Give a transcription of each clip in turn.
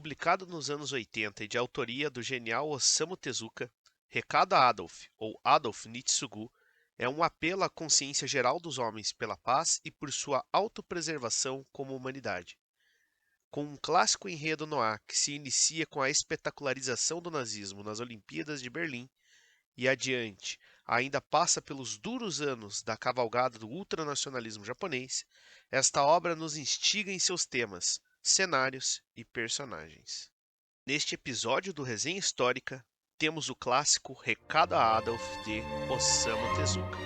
Publicado nos anos 80 e de autoria do genial Osamu Tezuka, Recado a Adolf, ou Adolf Nitsugu, é um apelo à consciência geral dos homens pela paz e por sua autopreservação como humanidade. Com um clássico enredo noir que se inicia com a espetacularização do nazismo nas Olimpíadas de Berlim e adiante ainda passa pelos duros anos da cavalgada do ultranacionalismo japonês, esta obra nos instiga em seus temas, cenários e personagens. Neste episódio do Resenha Histórica, temos o clássico Recado a Adolf de Osamu Tezuka.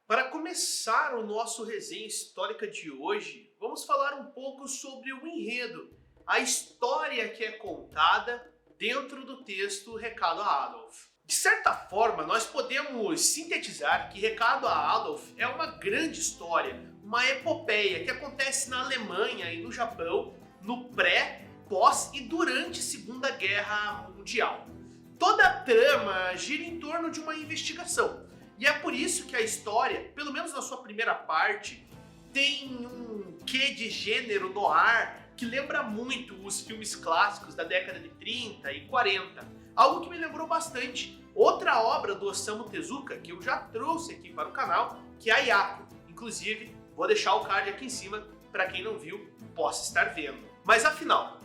Para começar o nosso resenha histórica de hoje, vamos falar um pouco sobre o enredo, a história que é contada dentro do texto Recado a Adolf. De certa forma, nós podemos sintetizar que Recado a Adolf é uma grande história, uma epopeia que acontece na Alemanha e no Japão no pré, pós e durante a Segunda Guerra Mundial. Toda a trama gira em torno de uma investigação. E é por isso que a história, pelo menos na sua primeira parte, tem um quê de gênero noir que lembra muito os filmes clássicos da década de 30 e 40. Algo que me lembrou bastante outra obra do Osamu Tezuka que eu já trouxe aqui para o canal, que é a Yako. Inclusive, vou deixar o card aqui em cima para quem não viu, possa estar vendo. Mas afinal,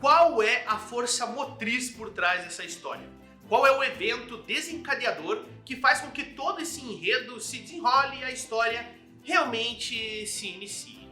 qual é a força motriz por trás dessa história? Qual é o evento desencadeador que faz com que todo esse enredo se desenrole e a história realmente se inicie?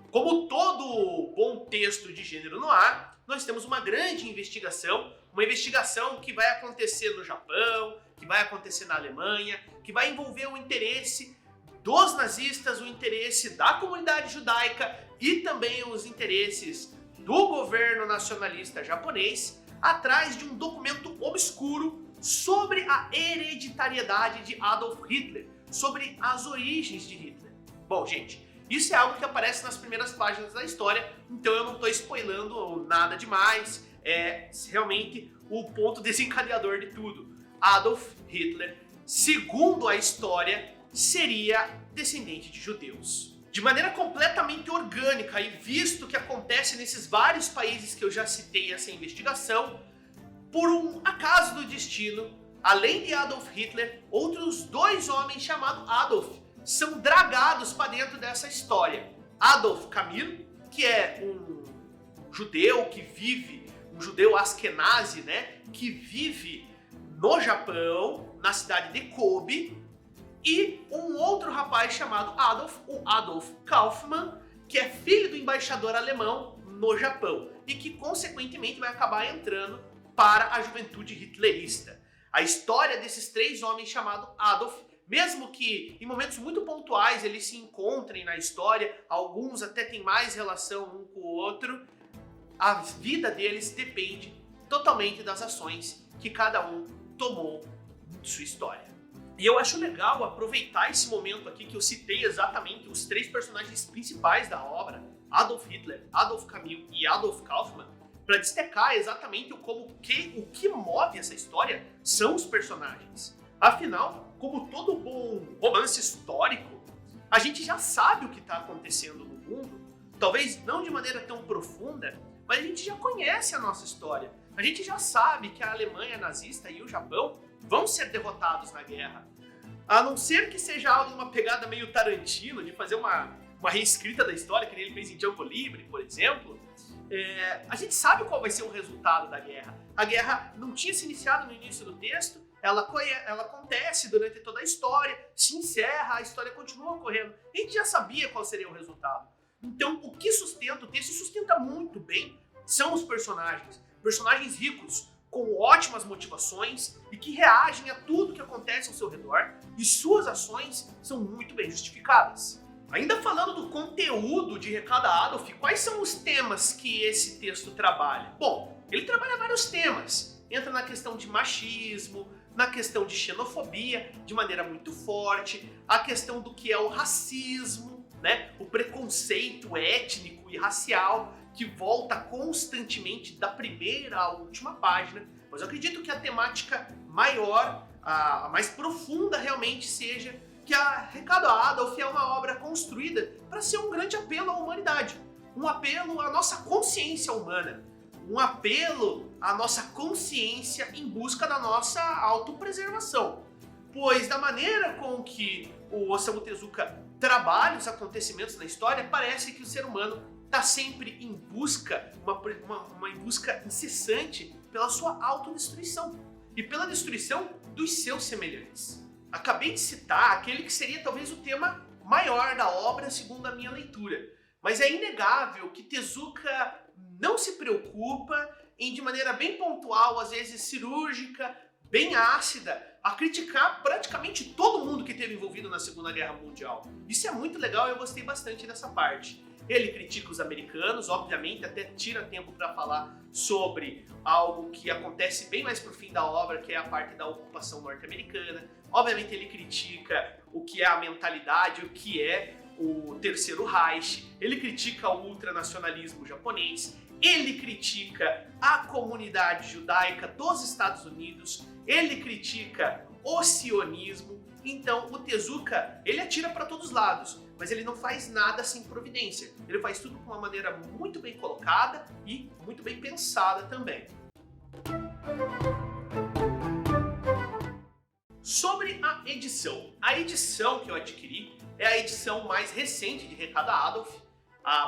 Como todo bom texto de gênero noir, nós temos uma grande investigação, uma investigação que vai acontecer no Japão, que vai acontecer na Alemanha, que vai envolver o interesse dos nazistas, o interesse da comunidade judaica e também os interesses do governo nacionalista japonês, atrás de um documento obscuro sobre a hereditariedade de Adolf Hitler, sobre as origens de Hitler. Bom, gente, isso é algo que aparece nas primeiras páginas da história, então eu não estou spoilando nada demais, é realmente o ponto desencadeador de tudo. Adolf Hitler, segundo a história, seria descendente de judeus. De maneira completamente orgânica e visto que acontece nesses vários países que eu já citei essa investigação, por um acaso do destino, além de Adolf Hitler, outros dois homens chamados Adolf são dragados para dentro dessa história. Adolf Kamil, que é um judeu que vive, um judeu askenazi, né, que vive no Japão, na cidade de Kobe, e um outro rapaz chamado Adolf, o Adolf Kaufmann, que é filho do embaixador alemão no Japão e que consequentemente vai acabar entrando para a juventude hitlerista. A história desses três homens chamados Adolf, mesmo que em momentos muito pontuais eles se encontrem na história, alguns até têm mais relação um com o outro, a vida deles depende totalmente das ações que cada um tomou de sua história. E eu acho legal aproveitar esse momento aqui que eu citei exatamente os três personagens principais da obra, Adolf Hitler, Adolf Kamil e Adolf Kaufmann, para destacar exatamente o que move essa história são os personagens. Afinal, como todo bom romance histórico, a gente já sabe o que está acontecendo no mundo, talvez não de maneira tão profunda, mas a gente já conhece a nossa história. A gente já sabe que a Alemanha nazista e o Japão vão ser derrotados na guerra. A não ser que seja algo de uma pegada meio Tarantino, de fazer uma reescrita da história, que ele fez em Django Livre, por exemplo, a gente sabe qual vai ser o resultado da guerra. A guerra não tinha se iniciado no início do texto, ela acontece durante toda a história, se encerra, a história continua ocorrendo. A gente já sabia qual seria o resultado. Então, o que sustenta o texto, e sustenta muito bem, são os personagens. Personagens ricos, com ótimas motivações e que reagem a tudo que acontece ao seu redor, e suas ações são muito bem justificadas. Ainda falando do conteúdo de Recado a Adolf, quais são os temas que esse texto trabalha? Bom, ele trabalha vários temas. Entra na questão de machismo, na questão de xenofobia de maneira muito forte, a questão do que é o racismo, né? O preconceito étnico e racial que volta constantemente da primeira à última página. Mas eu acredito que a temática maior, a mais profunda realmente seja que a Recado a Adolf é uma obra construída para ser um grande apelo à humanidade, um apelo à nossa consciência humana, um apelo à nossa consciência em busca da nossa autopreservação. Pois da maneira com que o Osamu Tezuka trabalha os acontecimentos na história, parece que o ser humano está sempre em busca, uma em busca incessante pela sua autodestruição e pela destruição dos seus semelhantes. Acabei de citar aquele que seria talvez o tema maior da obra, segundo a minha leitura. Mas é inegável que Tezuka não se preocupa em, de maneira bem pontual, às vezes cirúrgica, bem ácida, a criticar praticamente todo mundo que esteve envolvido na Segunda Guerra Mundial. Isso é muito legal e eu gostei bastante dessa parte. Ele critica os americanos, obviamente, até tira tempo para falar sobre algo que acontece bem mais pro fim da obra, que é a parte da ocupação norte-americana. Obviamente ele critica o que é a mentalidade, o que é o Terceiro Reich, ele critica o ultranacionalismo japonês, ele critica a comunidade judaica dos Estados Unidos, ele critica o sionismo. Então o Tezuka, ele atira para todos os lados, mas ele não faz nada sem providência. Ele faz tudo de uma maneira muito bem colocada e muito bem pensada também. Sobre a edição que eu adquiri é a edição mais recente de Recado a Adolf,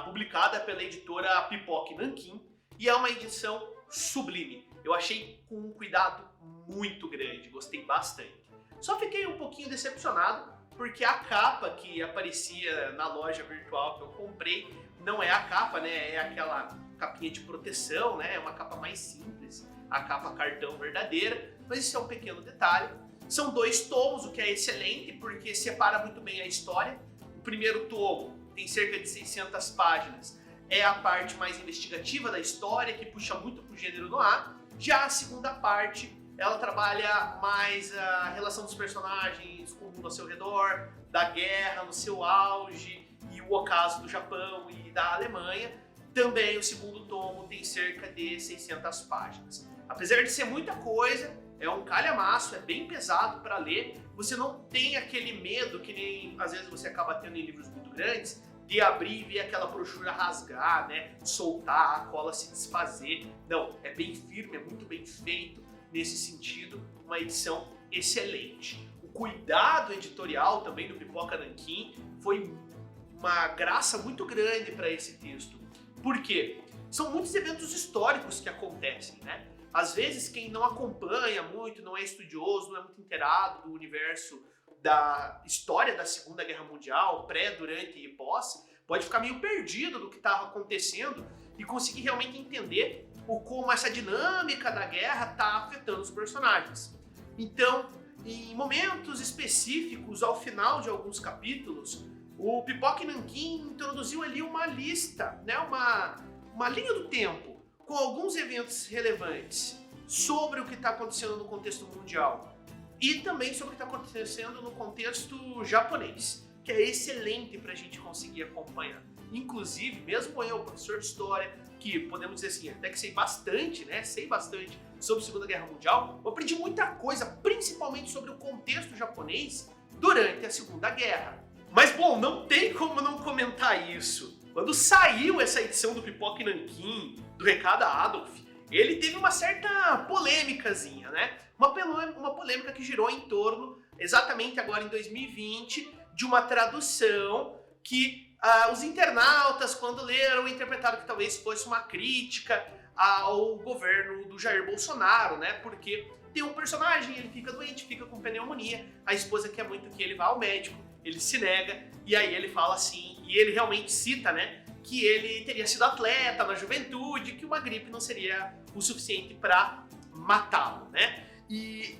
publicada pela editora Pipoque Nanquim, e é uma edição sublime. Eu achei com um cuidado muito grande, gostei bastante. Só fiquei um pouquinho decepcionado porque a capa que aparecia na loja virtual que eu comprei não é a capa, né? É aquela capinha de proteção, né? É uma capa mais simples, a capa cartão verdadeira, mas isso é um pequeno detalhe. São 2 tomos, o que é excelente, porque separa muito bem a história. O primeiro tomo tem cerca de 600 páginas, é a parte mais investigativa da história, que puxa muito pro gênero noir. Já a segunda parte, ela trabalha mais a relação dos personagens com o mundo ao seu redor, da guerra no seu auge, e o ocaso do Japão e da Alemanha. Também o segundo tomo tem cerca de 600 páginas. Apesar de ser muita coisa, é um calhamaço, é bem pesado para ler. Você não tem aquele medo que nem às vezes você acaba tendo em livros muito grandes, de abrir e ver aquela brochura rasgar, né? Soltar, a cola se desfazer. Não, é bem firme, é muito bem feito nesse sentido. Uma edição excelente. O cuidado editorial também do Pipoca Nanquim foi uma graça muito grande para esse texto. Por quê? São muitos eventos históricos que acontecem, né? Às vezes quem não acompanha muito, não é estudioso, não é muito inteirado do universo da história da Segunda Guerra Mundial, pré, durante e pós, pode ficar meio perdido do que estava acontecendo e conseguir realmente entender como essa dinâmica da guerra está afetando os personagens. Então, em momentos específicos, ao final de alguns capítulos, o Pipoque Nanquim introduziu ali uma lista, né, uma linha do tempo, com alguns eventos relevantes sobre o que está acontecendo no contexto mundial e também sobre o que está acontecendo no contexto japonês, que é excelente para a gente conseguir acompanhar. Inclusive, mesmo eu, professor de história, que podemos dizer assim, até que sei bastante, né? Sei bastante sobre a Segunda Guerra Mundial, eu aprendi muita coisa, principalmente sobre o contexto japonês durante a Segunda Guerra. Mas bom, não tem como não comentar isso. Quando saiu essa edição do Pipoque Nanquim, do Recado a Adolf, ele teve uma certa polêmicazinha, né? Uma polêmica que girou em torno, exatamente agora em 2020, de uma tradução que os internautas, quando leram, interpretaram que talvez fosse uma crítica ao governo do Jair Bolsonaro, né? Porque tem um personagem, ele fica doente, fica com pneumonia, a esposa quer muito que ele vá ao médico, ele se nega, e aí ele fala assim, e ele realmente cita, né, que ele teria sido atleta na juventude, que uma gripe não seria o suficiente para matá-lo, né? E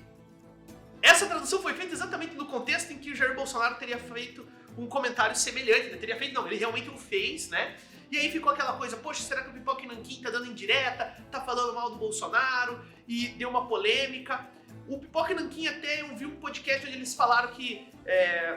essa tradução foi feita exatamente no contexto em que o Jair Bolsonaro teria feito um comentário semelhante, né? Teria feito, não, ele realmente o fez, né? E aí ficou aquela coisa, poxa, será que o Pipoque Nanquim tá dando indireta, tá falando mal do Bolsonaro, e deu uma polêmica. O Pipoca e Nanquim até eu vi um podcast onde eles falaram que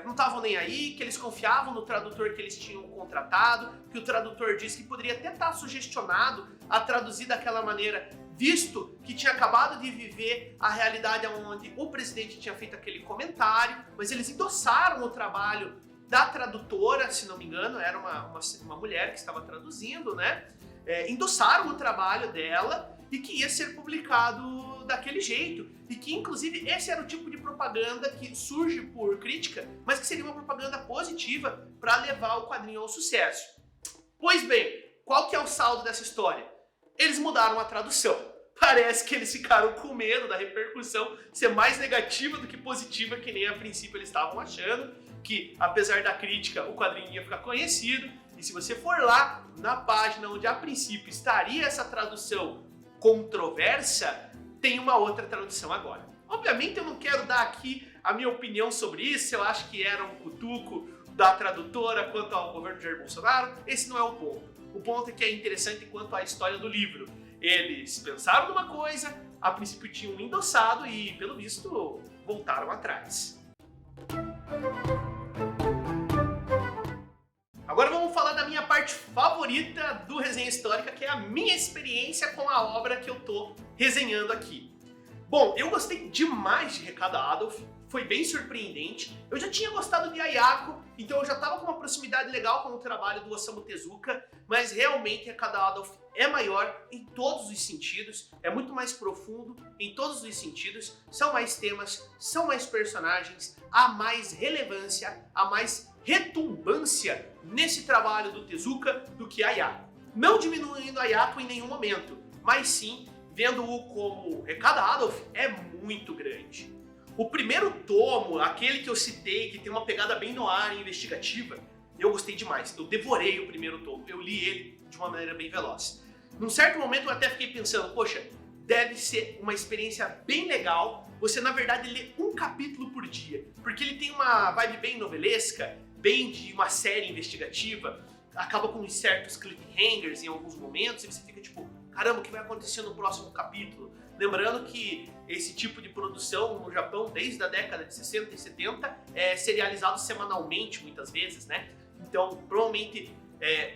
não estavam nem aí, que eles confiavam no tradutor que eles tinham contratado, que o tradutor disse que poderia até estar sugestionado a traduzir daquela maneira, visto que tinha acabado de viver a realidade onde o presidente tinha feito aquele comentário, mas eles endossaram o trabalho da tradutora, se não me engano, era uma mulher que estava traduzindo, né? Endossaram o trabalho dela e que ia ser publicado daquele jeito. E que, inclusive, esse era o tipo de propaganda que surge por crítica, mas que seria uma propaganda positiva para levar o quadrinho ao sucesso. Pois bem, qual que é o saldo dessa história? Eles mudaram a tradução. Parece que eles ficaram com medo da repercussão ser mais negativa do que positiva, que nem a princípio eles estavam achando, que apesar da crítica o quadrinho ia ficar conhecido. E se você for lá na página onde a princípio estaria essa tradução controversa, tem uma outra tradução agora. Obviamente eu não quero dar aqui a minha opinião sobre isso, eu acho que era um cutuco da tradutora quanto ao governo de Jair Bolsonaro, esse não é o ponto. O ponto é que é interessante quanto à história do livro. Eles pensaram numa coisa, a princípio tinham endossado e, pelo visto, voltaram atrás. Agora vamos falar da minha parte favorita do Resenha Histórica, que é a minha experiência com a obra que eu tô resenhando aqui. Bom, eu gostei demais de Recado a Adolf, foi bem surpreendente. Eu já tinha gostado de Ayako, então eu já estava com uma proximidade legal com o trabalho do Osamu Tezuka, mas realmente Recado a Adolf é maior em todos os sentidos, é muito mais profundo em todos os sentidos, são mais temas, são mais personagens, há mais relevância, há mais retumbância nesse trabalho do Tezuka do que Ayako. Não diminuindo Ayako em nenhum momento, mas sim vendo-o como Recado a Adolf é muito grande. O primeiro tomo, aquele que eu citei, que tem uma pegada bem no ar e investigativa, eu gostei demais. Eu devorei o primeiro tomo, eu li ele de uma maneira bem veloz. Num certo momento eu até fiquei pensando, poxa, deve ser uma experiência bem legal você, na verdade, lê um capítulo por dia, porque ele tem uma vibe bem novelesca, bem de uma série investigativa, acaba com certos cliffhangers em alguns momentos, e você fica tipo, caramba, o que vai acontecer no próximo capítulo? Lembrando que esse tipo de produção no Japão, desde a década de 60 e 70, é serializado semanalmente, muitas vezes, né? Então, provavelmente,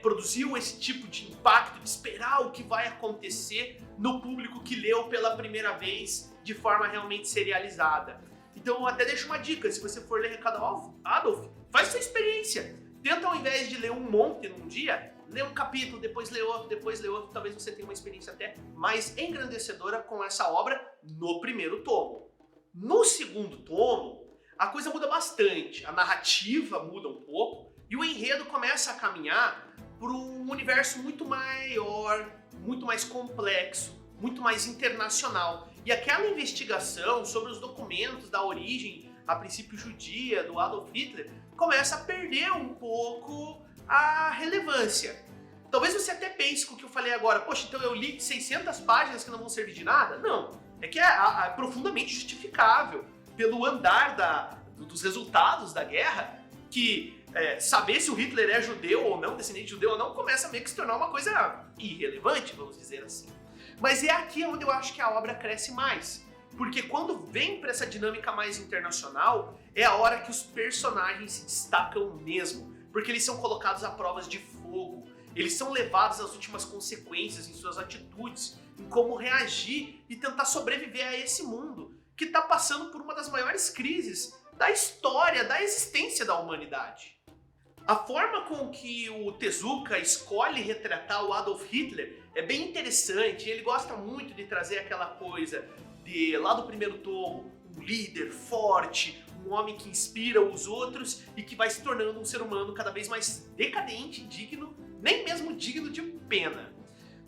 produziu esse tipo de impacto de esperar o que vai acontecer no público que leu pela primeira vez de forma realmente serializada. Então, eu até deixo uma dica, se você for ler Recado a Adolf, faz sua experiência. Tenta, ao invés de ler um monte num dia, lê um capítulo, depois lê outro, talvez você tenha uma experiência até mais engrandecedora com essa obra no primeiro tomo. No segundo tomo, a coisa muda bastante, a narrativa muda um pouco e o enredo começa a caminhar para um universo muito maior, muito mais complexo, muito mais internacional. E aquela investigação sobre os documentos da origem, a princípio judia, do Adolf Hitler, começa a perder um pouco a relevância. Talvez você até pense com o que eu falei agora, poxa, então eu li 600 páginas que não vão servir de nada? Não, é que é profundamente justificável pelo andar dos resultados da guerra, que saber se o Hitler é judeu ou não, descendente de judeu ou não, começa meio que se tornar uma coisa irrelevante, vamos dizer assim. Mas é aqui onde eu acho que a obra cresce mais, porque quando vem para essa dinâmica mais internacional, é a hora que os personagens se destacam mesmo, porque eles são colocados a provas de fogo, eles são levados às últimas consequências em suas atitudes, em como reagir e tentar sobreviver a esse mundo que está passando por uma das maiores crises da história, da existência da humanidade. A forma com que o Tezuka escolhe retratar o Adolf Hitler é bem interessante, ele gosta muito de trazer aquela coisa de, lá do primeiro tomo, um líder forte, um homem que inspira os outros e que vai se tornando um ser humano cada vez mais decadente, digno, nem mesmo digno de pena.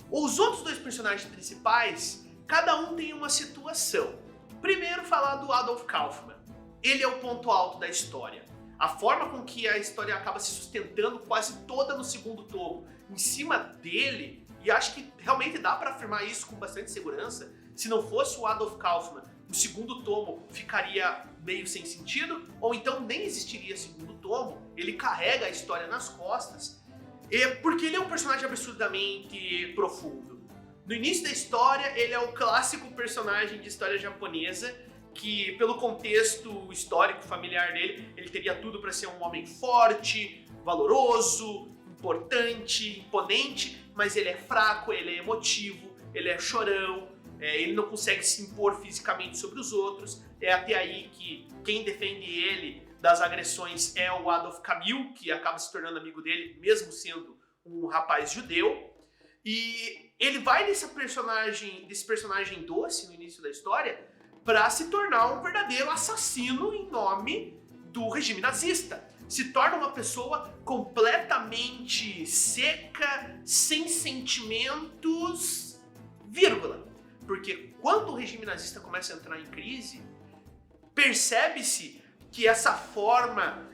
Os outros dois personagens principais, cada um tem uma situação. Primeiro, falar do Adolf Kaufmann. Ele é o ponto alto da história. A forma com que a história acaba se sustentando quase toda no segundo tomo, em cima dele, e acho que realmente dá para afirmar isso com bastante segurança, se não fosse o Adolf Kaufmann, o segundo tomo ficaria meio sem sentido, ou então nem existiria segundo tomo, ele carrega a história nas costas, porque ele é um personagem absurdamente profundo. No início da história, ele é o clássico personagem de história japonesa, que pelo contexto histórico familiar dele, ele teria tudo para ser um homem forte, valoroso, importante, imponente, mas ele é fraco, ele é emotivo, ele é chorão, ele não consegue se impor fisicamente sobre os outros. É até aí que quem defende ele das agressões é o Adolf Camus, que acaba se tornando amigo dele, mesmo sendo um rapaz judeu. E ele vai desse personagem doce no início da história para se tornar um verdadeiro assassino em nome do regime nazista. Se torna uma pessoa completamente seca, sem sentimentos, vírgula. Porque quando o regime nazista começa a entrar em crise, percebe-se que essa forma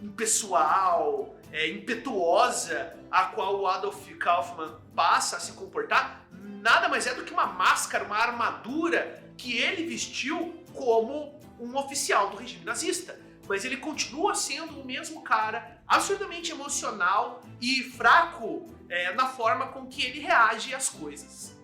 impessoal, impetuosa, a qual o Adolf Kaufmann passa a se comportar, nada mais é do que uma máscara, uma armadura que ele vestiu como um oficial do regime nazista. Mas ele continua sendo o mesmo cara, absurdamente emocional e fraco na forma com que ele reage às coisas.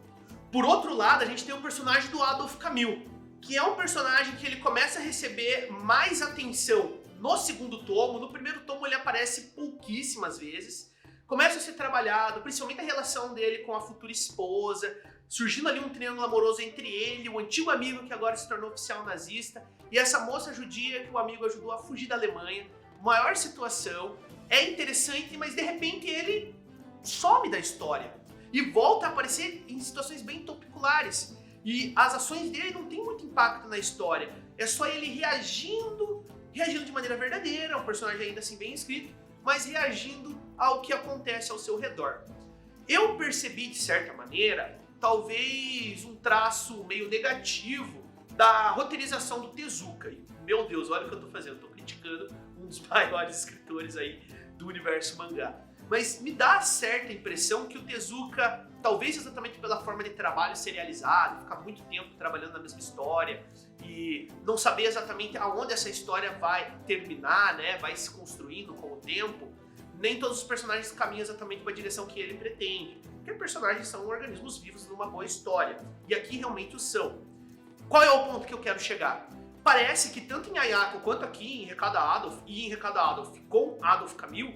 Por outro lado, a gente tem o personagem do Adolf Camus, que é um personagem que ele começa a receber mais atenção no segundo tomo. No primeiro tomo ele aparece pouquíssimas vezes. Começa a ser trabalhado, principalmente a relação dele com a futura esposa, surgindo ali um triângulo amoroso entre ele, o antigo amigo que agora se tornou oficial nazista, e essa moça judia que o amigo ajudou a fugir da Alemanha. Maior situação, é interessante, mas de repente ele some da história e volta a aparecer em situações bem topiculares. E as ações dele não tem muito impacto na história, é só ele reagindo de maneira verdadeira, um personagem ainda assim bem escrito, mas reagindo ao que acontece ao seu redor. Eu percebi, de certa maneira, talvez um traço meio negativo da roteirização do Tezuka. E, meu Deus, olha o que eu tô fazendo, eu tô criticando um dos maiores escritores aí do universo mangá. Mas me dá certa impressão que o Tezuka, talvez exatamente pela forma de trabalho serializado, ficar muito tempo trabalhando na mesma história e não saber exatamente aonde essa história vai terminar, né, vai se construindo com o tempo, nem todos os personagens caminham exatamente para a direção que ele pretende. Porque personagens são organismos vivos numa boa história. E aqui realmente o são. Qual é o ponto que eu quero chegar? Parece que tanto em Ayako quanto aqui em Recado a Adolf e em Recado a Adolf com Adolf Camus,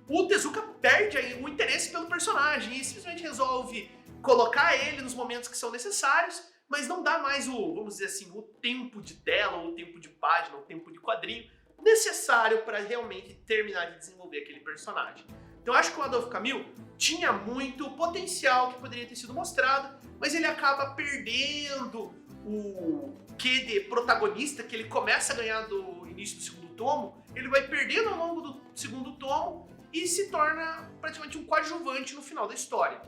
o Tezuka perde aí o interesse pelo personagem e simplesmente resolve colocar ele nos momentos que são necessários, mas não dá mais vamos dizer assim, o tempo de tela, ou o tempo de página, ou o tempo de quadrinho necessário para realmente terminar de desenvolver aquele personagem. Então eu acho que o Adolf Camus tinha muito potencial que poderia ter sido mostrado, mas ele acaba perdendo o quê de protagonista que ele começa a ganhar do início do segundo tomo, ele vai perdendo ao longo do segundo tomo e se torna praticamente um coadjuvante no final da história.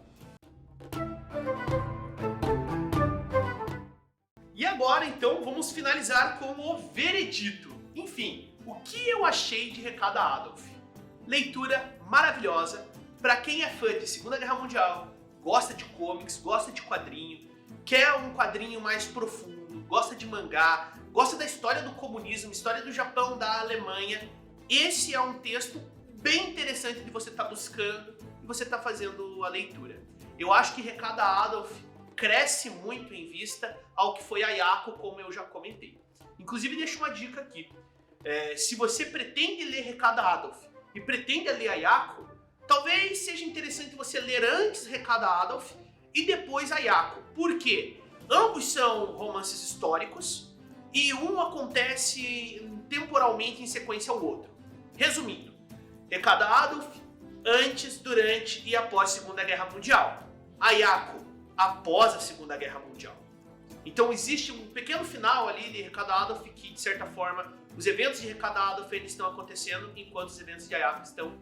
E agora então vamos finalizar com o veredito. Enfim, o que eu achei de Recado a Adolf? Leitura maravilhosa para quem é fã de Segunda Guerra Mundial, gosta de comics, gosta de quadrinho, quer um quadrinho mais profundo, gosta de mangá, gosta da história do comunismo, história do Japão, da Alemanha. Esse é um texto bem interessante de você estar buscando e você estar fazendo a leitura. Eu acho que Recado a Adolf cresce muito em vista ao que foi Ayako, como eu já comentei. Inclusive, deixo uma dica aqui. Se você pretende ler Recado a Adolf e pretende ler Ayako, talvez seja interessante você ler antes Recado a Adolf e depois Ayako. Por quê? Ambos são romances históricos e um acontece temporalmente em sequência ao outro. Resumindo, Recado a Adolf antes, durante e após a Segunda Guerra Mundial. Ayako após a Segunda Guerra Mundial. Então existe um pequeno final ali de Recado a Adolf que, de certa forma, os eventos de Recado a Adolf eles estão acontecendo enquanto os eventos de Ayako estão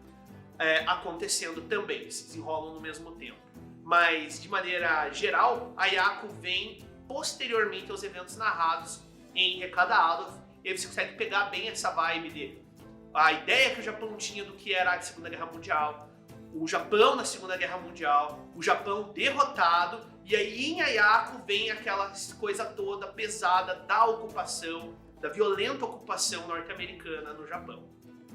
acontecendo também, se desenrolam no mesmo tempo. Mas, de maneira geral, Ayako vem posteriormente aos eventos narrados em Recado a Adolf, e aí você consegue pegar bem essa vibe de a ideia que o Japão tinha do que era a Segunda Guerra Mundial, o Japão na Segunda Guerra Mundial, o Japão derrotado, e aí em Ayako vem aquela coisa toda pesada da ocupação, da violenta ocupação norte-americana no Japão.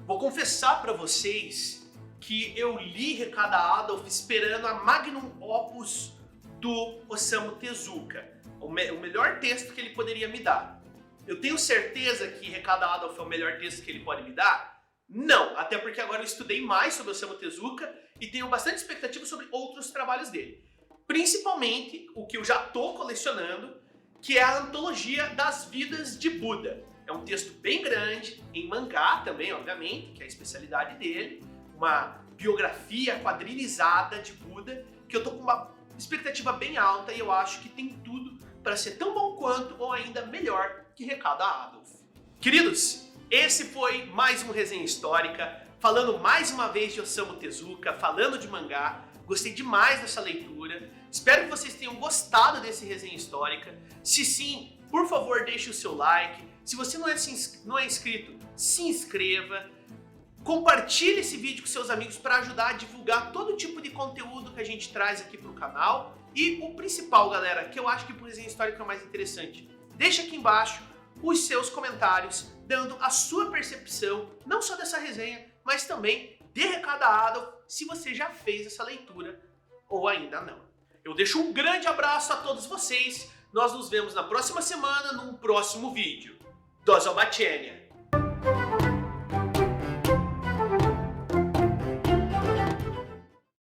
Vou confessar para vocês que eu li Recado a Adolf esperando a magnum opus do Osamu Tezuka, o melhor texto que ele poderia me dar. Eu tenho certeza que Recado a Adolf é o melhor texto que ele pode me dar? Não, até porque agora eu estudei mais sobre Osamu Tezuka e tenho bastante expectativa sobre outros trabalhos dele. Principalmente o que eu já estou colecionando, que é a Antologia das Vidas de Buda. É um texto bem grande, em mangá também, obviamente, que é a especialidade dele. Uma biografia quadrinizada de Buda, que eu tô com uma expectativa bem alta e eu acho que tem tudo para ser tão bom quanto ou ainda melhor que Recado a Adolf. Queridos, esse foi mais um Resenha Histórica, falando mais uma vez de Osamu Tezuka, falando de mangá. Gostei demais dessa leitura. Espero que vocês tenham gostado desse Resenha Histórica. Se sim, por favor, deixe o seu like. Se você não é inscrito, se inscreva. Compartilhe esse vídeo com seus amigos para ajudar a divulgar todo tipo de conteúdo que a gente traz aqui para o canal. E o principal, galera, que eu acho que pro Resenha Histórica é o mais interessante, deixa aqui embaixo os seus comentários, dando a sua percepção, não só dessa resenha, mas também de Recado a Adolf, se você já fez essa leitura ou ainda não. Eu deixo um grande abraço a todos vocês, nós nos vemos na próxima semana num próximo vídeo. Do Zobaczenia!